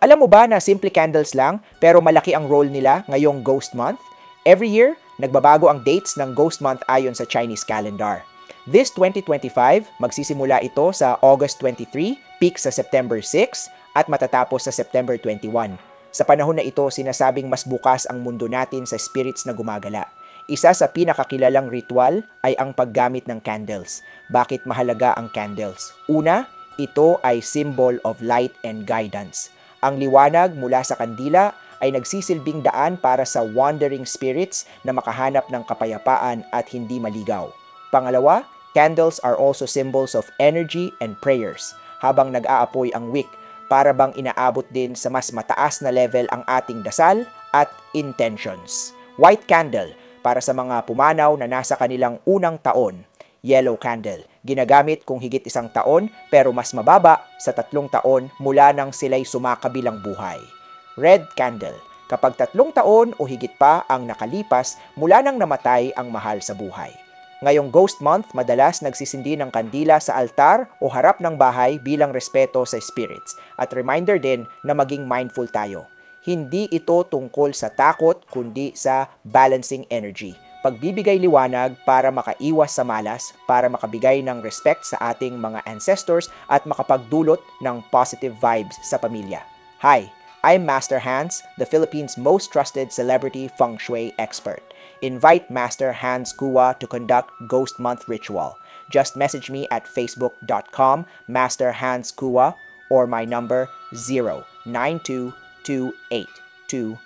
Alam mo ba na simple candles lang pero malaki ang role nila ngayong Ghost Month? Every year, nagbabago ang dates ng Ghost Month ayon sa Chinese calendar. This 2025, magsisimula ito sa August 23, peak sa September 6, at matatapos sa September 21. Sa panahon na ito, sinasabing mas bukas ang mundo natin sa spirits na gumagala. Isa sa pinakakilalang ritual ay ang paggamit ng candles. Bakit mahalaga ang candles? Una, ito ay symbol of light and guidance. Ang liwanag mula sa kandila ay nagsisilbing daan para sa wandering spirits na makahanap ng kapayapaan at hindi maligaw. Pangalawa, candles are also symbols of energy and prayers. Habang nag-aapoy ang wick, para bang inaabot din sa mas mataas na level ang ating dasal at intentions. White candle, para sa mga pumanaw na nasa kanilang unang taon. Yellow candle, ginagamit kung higit isang taon pero mas mababa sa 3 taon mula nang sila'y sumakabilang buhay. Red candle, kapag 3 taon o higit pa ang nakalipas mula nang namatay ang mahal sa buhay. Ngayong Ghost Month, madalas nagsisindi ng kandila sa altar o harap ng bahay bilang respeto sa spirits at reminder din na maging mindful tayo. Hindi ito tungkol sa takot kundi sa balancing energy. Pagbibigay liwanag para makaiwas sa malas, para makabigay ng respect sa ating mga ancestors at makapagdulot ng positive vibes sa pamilya. Hi, I'm Master Hans, the Philippines' most trusted celebrity feng shui expert. Invite Master Hans Kua to conduct Ghost Month ritual. Just message me at facebook.com Master Hans Kua or my number 09228290382.